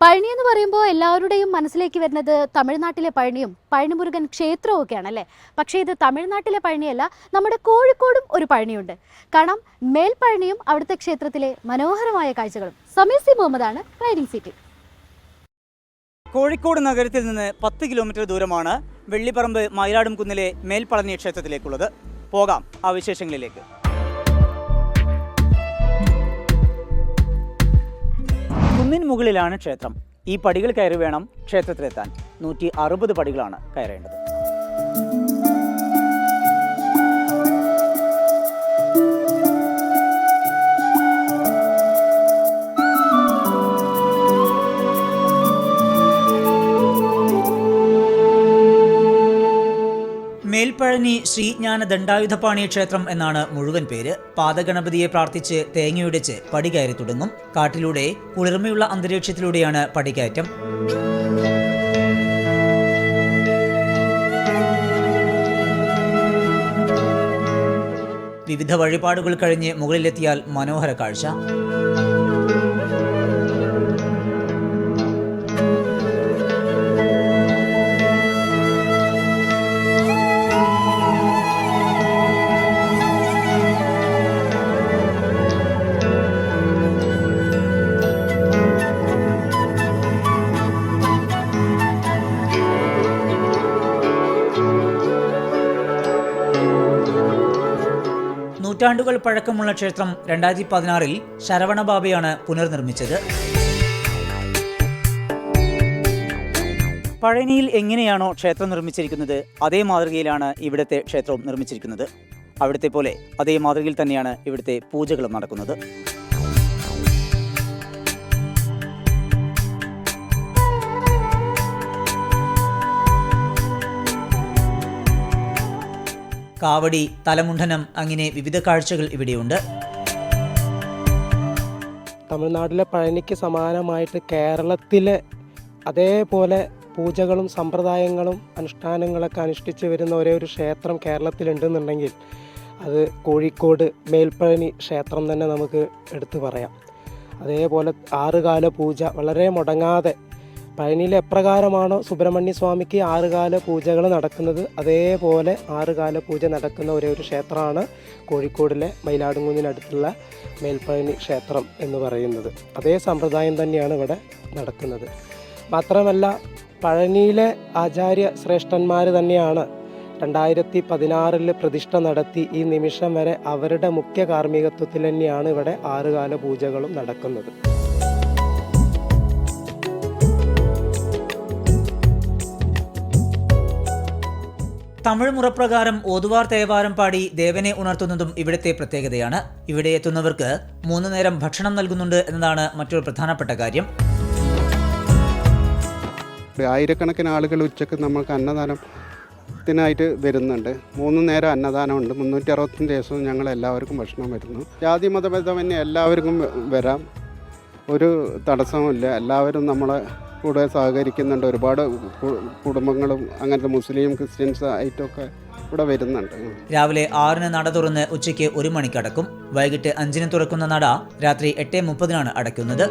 പഴനി എന്ന് പറയുമ്പോൾ എല്ലാവരുടെയും മനസ്സിലേക്ക് വരുന്നത് തമിഴ്നാട്ടിലെ പഴനിയും പഴനിമുരുകൻ ക്ഷേത്രവും ഒക്കെയാണ് അല്ലേ. പക്ഷേ ഇത് തമിഴ്നാട്ടിലെ പഴനിയല്ല, നമ്മുടെ കോഴിക്കോടും ഒരു പഴനിയുണ്ട്. കാരണം മേൽപ്പഴനിയും അവിടുത്തെ ക്ഷേത്രത്തിലെ മനോഹരമായ കാഴ്ചകളും. സമീർ സി മുഹമ്മദാണ് റൈഡിംഗ് സീറ്റിൽ. കോഴിക്കോട് നഗരത്തിൽ നിന്ന് 10 കിലോമീറ്റർ ദൂരമാണ് വെള്ളിപ്പറമ്പ് മയിലാടും കുന്നിലെ മേൽപ്പഴനി ക്ഷേത്രത്തിലേക്കുള്ളത്. പോകാം ആ വിശേഷങ്ങളിലേക്ക്. കുന്നിന് മുകളിലാണ് ക്ഷേത്രം. ഈ പടികൾ കയറി വേണം ക്ഷേത്രത്തിലെത്താൻ. 160 പടികളാണ് കയറേണ്ടത്. മേൽപ്പഴനി ശ്രീജ്ഞാന ദണ്ഡായുധപാണി ക്ഷേത്രം എന്നാണ് മുഴുവൻ പേര്. പാദഗണപതിയെ പ്രാർത്ഥിച്ച് തേങ്ങയുടച്ച് പടി കയറി തുടങ്ങും. കാട്ടിലൂടെ കുളിർമയുള്ള അന്തരീക്ഷത്തിലൂടെയാണ് പടികയറ്റം. വിവിധ വഴിപാടുകൾ കഴിഞ്ഞ് മുകളിലെത്തിയാൽ മനോഹര കാഴ്ച. നൂറ്റാണ്ടുകൾ പഴക്കമുള്ള ക്ഷേത്രം 2016-ൽ ശരവണബാബയാണ് പുനർനിർമ്മിച്ചത്. പഴനിയിൽ എങ്ങനെയാണോ ക്ഷേത്രം നിർമ്മിച്ചിരിക്കുന്നത് അതേ മാതൃകയിലാണ് ഇവിടുത്തെ ക്ഷേത്രവും നിർമ്മിച്ചിരിക്കുന്നത്. അവിടുത്തെ പോലെ അതേ മാതൃകയിൽ തന്നെയാണ് ഇവിടുത്തെ പൂജകളും നടക്കുന്നത്. കാവടി, തലമുണ്ഡനം, അങ്ങനെ വിവിധ കാഴ്ചകൾ ഇവിടെയുണ്ട്. തമിഴ്നാട്ടിലെ പഴനിക്ക് സമാനമായിട്ട് കേരളത്തിലെ അതേപോലെ പൂജകളും സമ്പ്രദായങ്ങളും അനുഷ്ഠാനങ്ങളൊക്കെ അനുഷ്ഠിച്ച് വരുന്ന ഒരേ ഒരു ക്ഷേത്രം കേരളത്തിലുണ്ടെന്നുണ്ടെങ്കിൽ അത് കോഴിക്കോട് മേൽപ്പഴനി ക്ഷേത്രം തന്നെ നമുക്ക് എടുത്തു പറയാം. അതേപോലെ 6 കാല പൂജ വളരെ മുടങ്ങാതെ പഴനിയിൽ എപ്രകാരമാണോ സുബ്രഹ്മണ്യ സ്വാമിക്ക് 6 കാല പൂജകൾ നടക്കുന്നത് അതേപോലെ 6 കാല പൂജ നടക്കുന്ന ഒരേ ഒരു ക്ഷേത്രമാണ് കോഴിക്കോടിലെ മയിലാടുംകുന്നിനടുത്തുള്ള മേൽപ്പഴനി ക്ഷേത്രം എന്ന് പറയുന്നത്. അതേ സമ്പ്രദായം തന്നെയാണ് ഇവിടെ നടക്കുന്നത്. മാത്രമല്ല പഴനിയിലെ ആചാര്യ ശ്രേഷ്ഠന്മാർ തന്നെയാണ് 2016-ൽ പ്രതിഷ്ഠ നടത്തി ഈ നിമിഷം വരെ അവരുടെ മുഖ്യ കാർമ്മികത്വത്തിൽ തന്നെയാണ് ഇവിടെ 6 കാല പൂജകളും നടക്കുന്നത്. തമിഴ് മുറപ്രകാരം ഓതുവാർ തേവാരം പാടി ദേവനെ ഉണർത്തുന്നതും ഇവിടുത്തെ പ്രത്യേകതയാണ്. ഇവിടെ എത്തുന്നവർക്ക് 3 നേരം ഭക്ഷണം നൽകുന്നുണ്ട് എന്നതാണ് മറ്റൊരു പ്രധാനപ്പെട്ട കാര്യം. ആയിരക്കണക്കിന് ആളുകൾ ഉച്ചക്ക് നമ്മൾക്ക് അന്നദാനത്തിനായിട്ട് വരുന്നുണ്ട്. 3 നേരം അന്നദാനമുണ്ട്. 365 ദിവസവും ഞങ്ങൾ എല്ലാവർക്കും ഭക്ഷണം വരുന്നു. ജാതി മതഭേദമന്യേ എല്ലാവർക്കും വരാം, ഒരു തടസ്സവുമില്ല. എല്ലാവരും നമ്മളെ കൂടെ സഹകരിക്കുന്നുണ്ട്. ഒരുപാട് കുടുംബങ്ങളും അങ്ങനത്തെ മുസ്ലിം ക്രിസ്ത്യൻസ് ആയിട്ടൊക്കെ ഇവിടെ വരുന്നുണ്ട്. രാവിലെ 6-ന് നട തുറന്ന് ഉച്ചയ്ക്ക് 1 മണിക്ക് അടക്കും. വൈകിട്ട് 5-ന് തുറക്കുന്ന നട രാത്രി 8:30-നാണ് അടയ്ക്കുന്നത്.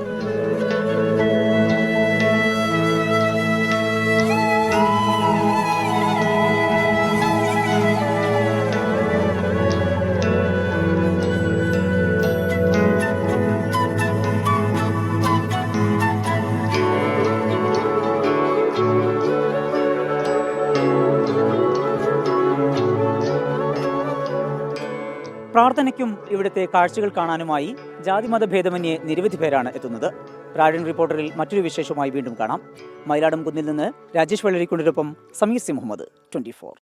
പ്രാർത്ഥനയ്ക്കും ഇവിടുത്തെ കാഴ്ചകൾ കാണാനുമായി ജാതിമത ഭേദമന്യേ നിരവധി പേരാണ് എത്തുന്നത്. പ്രാഡിൻ റിപ്പോർട്ടറിൽ മറ്റൊരു വിശേഷമായി വീണ്ടും കാണാം. മയിലാടും കുന്നിൽ നിന്ന് രാജേഷ് വെള്ളരിക്കുണ്ടിനൊപ്പം സമീർ സി മുഹമ്മദ്, 24.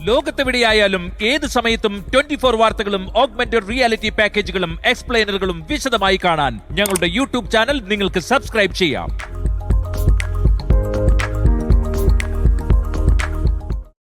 ലോകത്തെവിടെയായാലും ഏത് സമയത്തും 24 വാർത്തകളും ഓഗ്മെന്റഡ് റിയാലിറ്റി പാക്കേജുകളും എക്സ്പ്ലെയിനറുകളും വിശദമായി കാണാൻ ഞങ്ങളുടെ യൂട്യൂബ് ചാനൽ നിങ്ങൾക്ക് സബ്സ്ക്രൈബ് ചെയ്യാം.